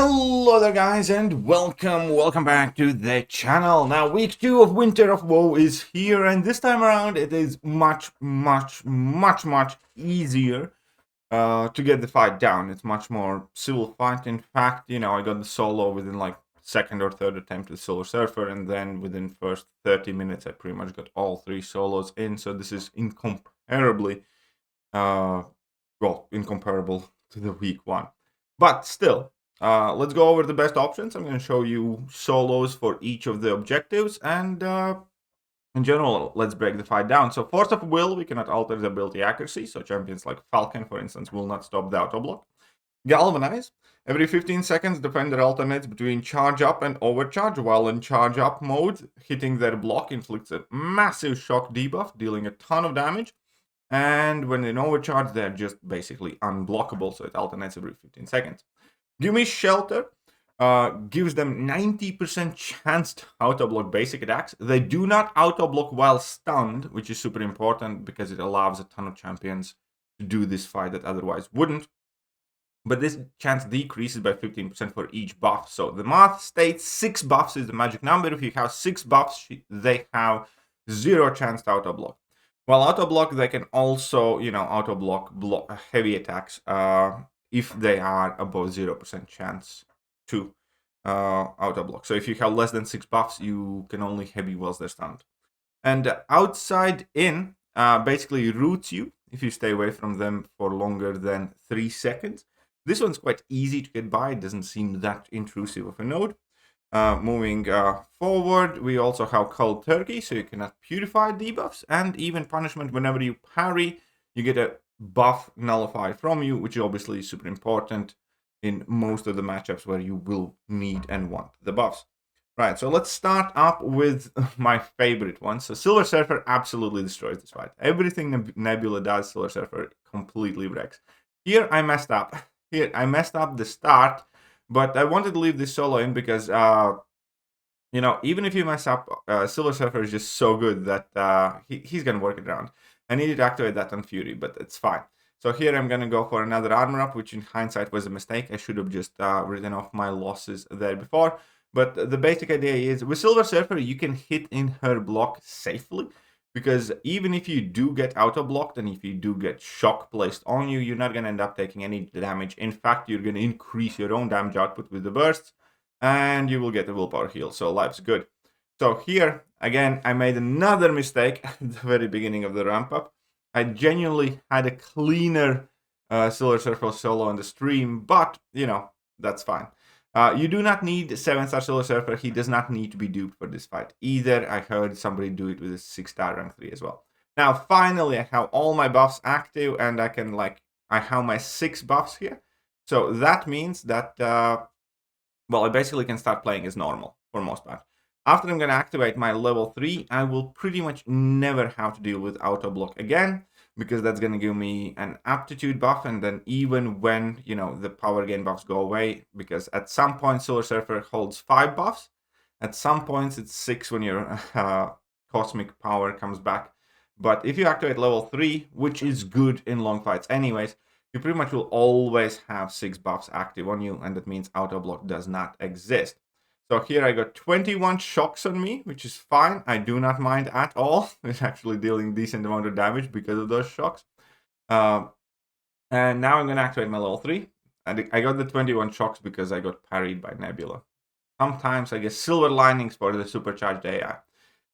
Hello there guys and welcome back to the channel. Now week 2 of Winter of Woe is here, and this time around it is much easier to get the fight down. It's much more civil fight. In fact, you know, I got the solo within like second or third attempt with Silver Surfer, and then within first 30 minutes I pretty much got all 3 solos in, so this is incomparably incomparable to the week 1. But still, let's go over the best options. I'm going to show you solos for each of the objectives, and in general, let's break the fight down. So Force of Will, we cannot alter the ability accuracy, so champions like Falcon, for instance, will not stop the auto block. Galvanize, every 15 seconds, defender alternates between charge up and overcharge. While in charge up mode, hitting their block inflicts a massive shock debuff, dealing a ton of damage. And when in overcharge, they're just basically unblockable, so it alternates every 15 seconds. Give Me Shelter gives them 90% chance to auto-block basic attacks. They do not auto-block while stunned, which is super important because it allows a ton of champions to do this fight that otherwise wouldn't. But this chance decreases by 15% for each buff. So the math states 6 buffs is the magic number. If you have 6 buffs, they have 0 chance to auto-block. While auto-block, they can also, you know, auto-block heavy attacks if they are above 0% chance to auto-block. So if you have less than 6 buffs, you can only heavy whilst they're stunned. And outside in basically roots you if you stay away from them for longer than 3 seconds. This one's quite easy to get by. It doesn't seem that intrusive of a node. Moving forward, we also have Cold Turkey, so you cannot purify debuffs, and even punishment whenever you parry, you get a buff nullified from you, which is obviously super important in most of the matchups where you will need and want the buffs. Right, so let's start up with my favorite one. So Silver Surfer absolutely destroys this fight. Everything Nebula does, Silver Surfer completely wrecks. Here I messed up. I messed up the start, but I wanted to leave this solo in because, you know, even if you mess up, Silver Surfer is just so good that he's going to work it around. I needed to activate that on Fury, but it's fine. So here I'm going to go for another armor up, which in hindsight was a mistake. I should have just written off my losses there before. But the basic idea is, with Silver Surfer, you can hit in her block safely. Because even if you do get auto-blocked and if you do get shock placed on you, you're not going to end up taking any damage. In fact, you're going to increase your own damage output with the bursts. And you will get a willpower heal, so life's good. So here, again, I made another mistake at the very beginning of the ramp-up. I genuinely had a cleaner Silver Surfer solo on the stream, but, you know, that's fine. You do not need 7-star Silver Surfer. He does not need to be duped for this fight either. I heard somebody do it with a 6-star rank 3 as well. Now, finally, I have all my buffs active, and I can, like, I have my 6 buffs here. So that means that, well, I basically can start playing as normal for most part. After I'm going to activate my level 3, I will pretty much never have to deal with auto block again, because that's going to give me an aptitude buff, and then even when, you know, the power gain buffs go away, because at some point Silver Surfer holds 5 buffs, at some points it's 6 when your cosmic power comes back. But if you activate level 3, which is good in long fights anyways, you pretty much will always have 6 buffs active on you, and that means auto block does not exist. So here I got 21 shocks on me, which is fine. I do not mind at all. It's actually dealing decent amount of damage because of those shocks. And now I'm going to activate my level 3. And I got the 21 shocks because I got parried by Nebula. Sometimes I get silver linings for the supercharged AI.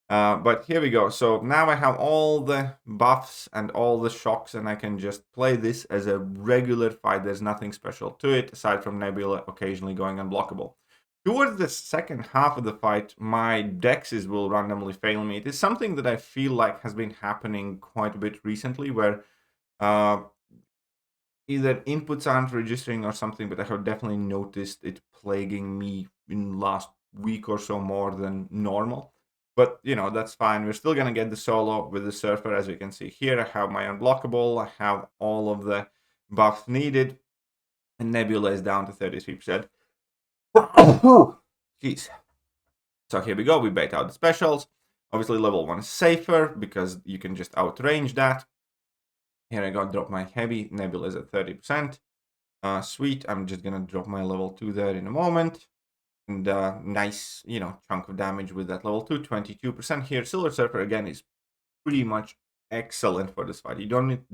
But here we go. So now I have all the buffs and all the shocks, and I can just play this as a regular fight. There's nothing special to it, aside from Nebula occasionally going unblockable. Towards the second half of the fight, my dexes will randomly fail me. It is something that I feel like has been happening quite a bit recently, where either inputs aren't registering or something, but I have definitely noticed it plaguing me in last week or so more than normal. But, you know, that's fine. We're still going to get the solo with the Surfer, as you can see here. I have my unblockable. I have all of the buffs needed. And Nebula is down to 33%. Jeez. So here we go. We bait out the specials. Obviously, level 1 is safer because you can just outrange that. Here I go. Drop my heavy. Nebula is at 30%. Sweet. I'm just gonna drop my level 2 there in a moment. And nice, chunk of damage with that level 2, 22% here. Silver Surfer, again, is pretty much excellent for this fight. You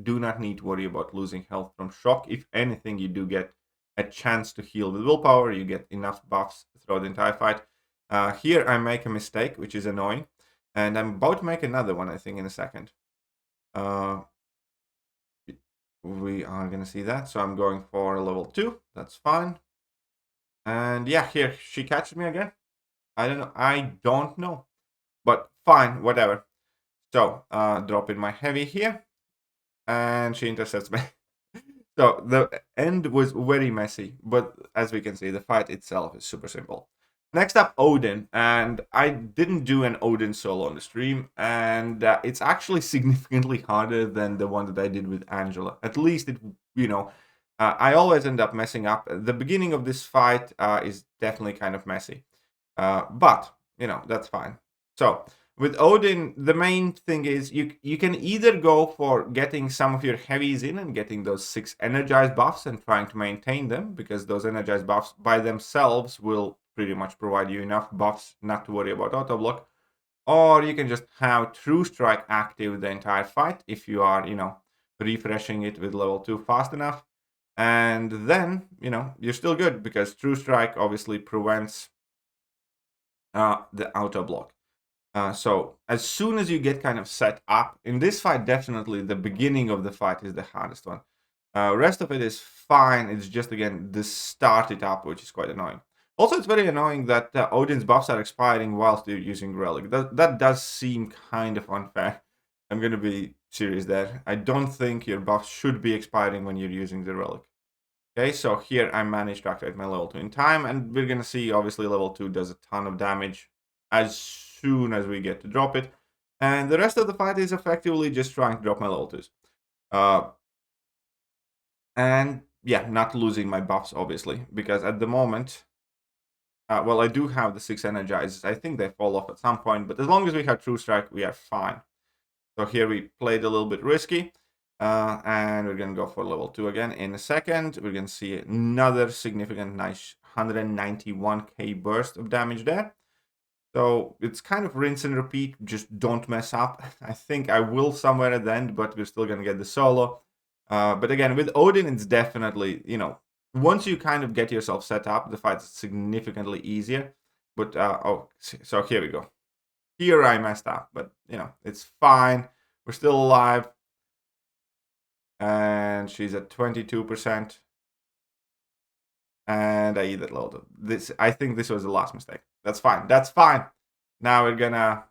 do not need to worry about losing health from shock. If anything, you do get a chance to heal with willpower. You get enough buffs throughout the entire fight. Here, I make a mistake, which is annoying. And I'm about to make another one, I think, in a second. We are going to see that. So I'm going for level 2. That's fine. And yeah, here, she catches me again. I don't know. But fine, whatever. So, drop in my heavy here. And she intercepts me. So, the end was very messy. But as we can see, the fight itself is super simple. Next up, Odin. And I didn't do an Odin solo on the stream. And it's actually significantly harder than the one that I did with Angela. At least it, I always end up messing up. The beginning of this fight is definitely kind of messy. But, that's fine. So, with Odin, the main thing is you can either go for getting some of your heavies in and getting those 6 energized buffs and trying to maintain them, because those energized buffs by themselves will pretty much provide you enough buffs not to worry about auto block. Or you can just have True Strike active the entire fight if you are, refreshing it with level 2 fast enough. And then, you're still good, because True Strike obviously prevents the auto block. So as soon as you get kind of set up, in this fight, definitely the beginning of the fight is the hardest one. Rest of it is fine. It's just, again, the start it up, which is quite annoying. Also, it's very annoying that Odin's buffs are expiring whilst you're using Relic. That does seem kind of unfair. I'm going to be serious there. I don't think your buffs should be expiring when you're using the Relic. Okay, so here I managed to activate my level 2 in time, and we're going to see, obviously, level 2 does a ton of damage as soon as we get to drop it. And the rest of the fight is effectively just trying to drop my level 2s. And yeah, not losing my buffs, obviously, because at the moment, well, I do have the 6 energizers. I think they fall off at some point, but as long as we have True Strike, we are fine. So here we played a little bit risky. And we're going to go for level 2 again in a second. We're going to see another significant, nice 191k burst of damage there. So it's kind of rinse and repeat. Just don't mess up. I think I will somewhere at the end, but we're still going to get the solo. But again, with Odin, it's definitely, once you kind of get yourself set up, the fight's significantly easier. But, so here we go. Here I messed up, but, it's fine. We're still alive. And she's at 22%. And I eat that load. I think this was the last mistake. That's fine. That's fine. Now we're gonna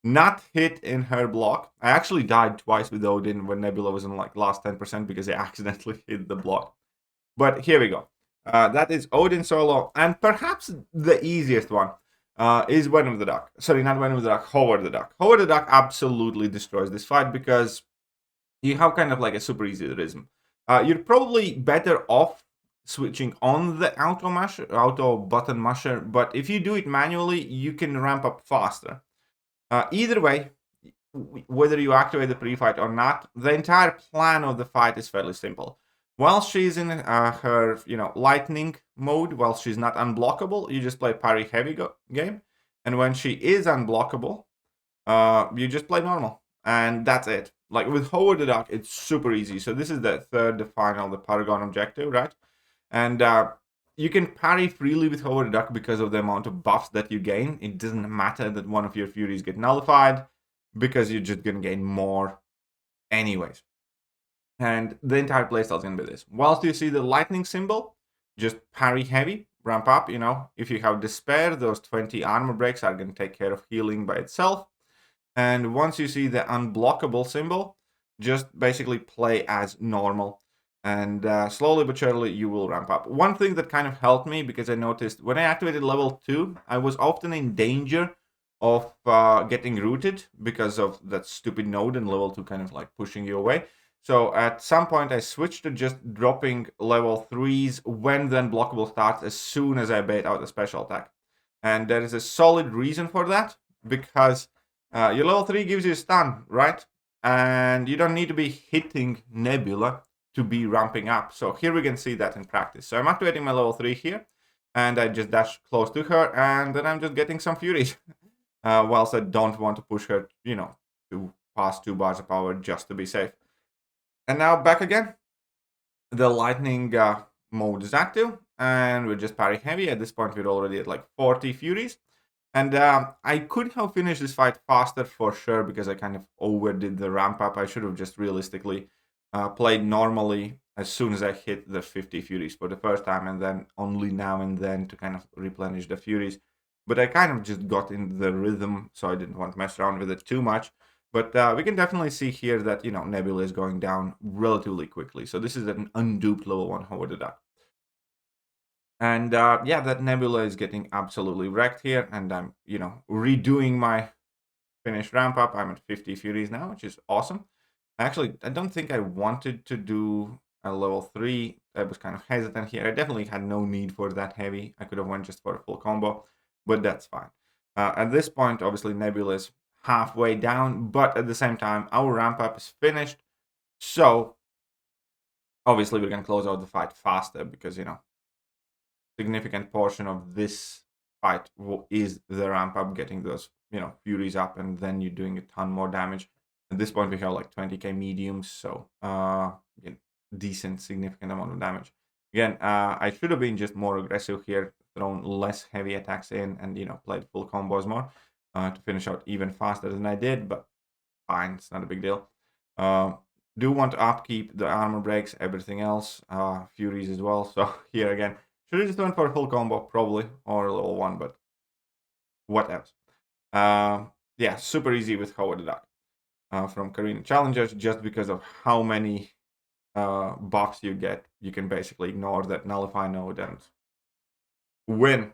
not hit in her block. I actually died twice with Odin when Nebula was in like last 10% because I accidentally hit the block. But here we go. That is Odin solo. And perhaps the easiest one is Venom the Duck. Sorry, not Venom the Duck. Howard the Duck. Howard the Duck absolutely destroys this fight because you have kind of like a super easy rhythm. You're probably better off switching on the auto button masher, but if you do it manually, you can ramp up faster. Either way, whether you activate the pre-fight or not, the entire plan of the fight is fairly simple. While she's in her, lightning mode, while she's not unblockable, you just play parry heavy game, and when she is unblockable, you just play normal, and that's it. Like with Howard the Duck, it's super easy. So this is the final, the Paragon objective, right? And you can parry freely with Howard the Duck because of the amount of buffs that you gain. It doesn't matter that one of your Furies get nullified because you're just going to gain more anyways. And the entire playstyle is going to be this. Whilst you see the lightning symbol, just parry heavy, ramp up, If you have Despair, those 20 armor breaks are going to take care of healing by itself. And once you see the unblockable symbol, just basically play as normal. And slowly but surely, you will ramp up. One thing that kind of helped me, because I noticed when I activated level 2, I was often in danger of getting rooted because of that stupid node and level 2 kind of like pushing you away. So at some point, I switched to just dropping level 3s when the unblockable starts as soon as I bait out a special attack. And there is a solid reason for that, because your level 3 gives you a stun, right? And you don't need to be hitting Nebula to be ramping up. So here we can see that in practice. So I'm activating my level 3 here, and I just dash close to her, and then I'm just getting some furies. Whilst I don't want to push her, you know, to pass 2 bars of power just to be safe. And now back again. The lightning mode is active, and we're just parry heavy. At this point, we're already at like 40 furies. And I could have finished this fight faster for sure, because I kind of overdid the ramp up. I should have just realistically played normally as soon as I hit the 50 furies for the first time, and then only now and then to kind of replenish the furies. But I kind of just got in the rhythm, so I didn't want to mess around with it too much. But we can definitely see here that, you know, Nebula is going down relatively quickly. So this is an unduped level 1 Howard the Duck. And yeah, that Nebula is getting absolutely wrecked here. And I'm, you know, redoing my finish ramp up. I'm at 50 Furies now, which is awesome. Actually, I don't think I wanted to do a level 3. I was kind of hesitant here. I definitely had no need for that heavy. I could have went just for a full combo, but that's fine. At this point, obviously, Nebula is halfway down, but at the same time, our ramp up is finished. So obviously, we're going to close out the fight faster because, you know, significant portion of this fight is the ramp up, getting those, you know, furies up, and then you're doing a ton more damage. At this point, we have like 20k mediums, so you know, decent, significant amount of damage. Again, I should have been just more aggressive here, thrown less heavy attacks in, and, you know, played full combos more to finish out even faster than I did, but fine, it's not a big deal. Do want to upkeep the armor breaks, everything else, furies as well. So here again, should have just went for a full combo probably, or a level 1, but what else? Yeah, super easy with Howard the Duck from Karina Challengers, just because of how many buffs you get. You can basically ignore that nullify node and win.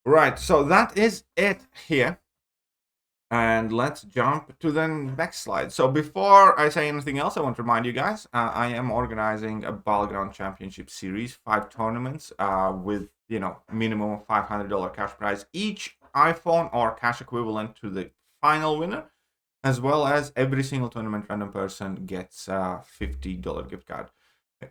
Right, so that is it here. And let's jump to the next slide. So before I say anything else, I want to remind you guys, I am organizing a Battleground Championship Series, 5 tournaments with, you know, minimum of $500 cash prize each, iPhone or cash equivalent to the final winner, as well as every single tournament random person gets a $50 gift card.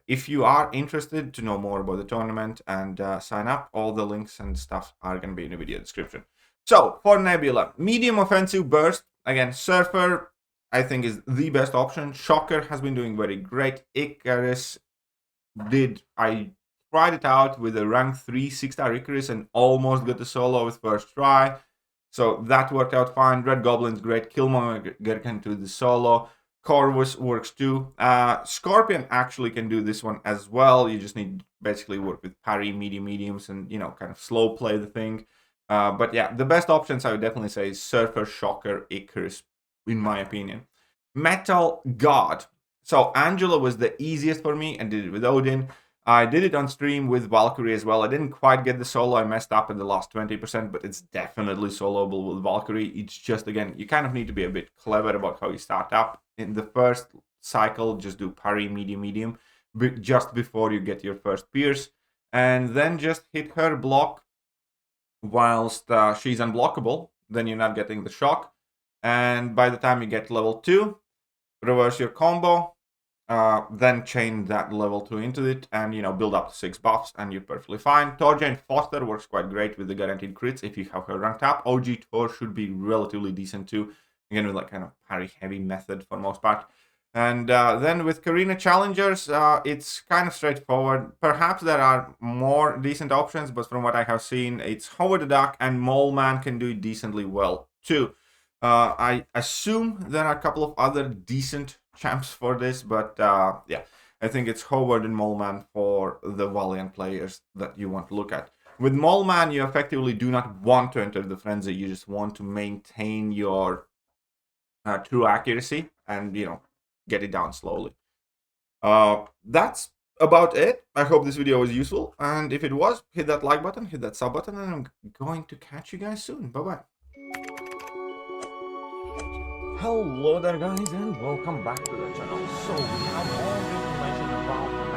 If you are interested to know more about the tournament and sign up, all the links and stuff are going to be in the video description. So, for Nebula, medium offensive burst. Again, Surfer, I think, is the best option. Shocker has been doing very great. Icarus I tried it out with a rank 3 6-star Icarus and almost got the solo with first try. So that worked out fine. Red Goblin's great. Killmonger can do the solo. Corvus works too. Scorpion actually can do this one as well. You just need to basically work with parry, mediums, and, you know, kind of slow play the thing. But yeah, the best options I would definitely say is Surfer, Shocker, Icarus, in my opinion. Metal God. So Angela was the easiest for me and did it with Odin. I did it on stream with Valkyrie as well. I didn't quite get the solo. I messed up in the last 20%, but it's definitely soloable with Valkyrie. It's just, again, you kind of need to be a bit clever about how you start up. In the first cycle, just do parry, medium, just before you get your first pierce. And then just hit her block whilst she's unblockable. Then you're not getting the shock. And by the time you get level 2, reverse your combo. Then chain that level 2 into it and, you know, build up to 6 buffs and you're perfectly fine. Torjane Foster works quite great with the guaranteed crits if you have her ranked up. OG Tor should be relatively decent too. Again, with like kind of parry heavy method for the most part. And then with Karina Challengers, it's kind of straightforward. Perhaps there are more decent options, but from what I have seen, it's Howard the Duck and Mole Man can do it decently well too. I assume there are a couple of other decent champs for this, but yeah, I think it's Howard and Mole Man for the Valiant players that you want to look at. With Mole Man, you effectively do not want to enter the frenzy. You just want to maintain your true accuracy and, you know, get it down slowly. That's about it. I hope this video was useful, and if it was, hit that like button, hit that sub button, and I'm going to catch you guys soon. Bye-bye. Hello there guys, and welcome back to the channel. So we have all the information about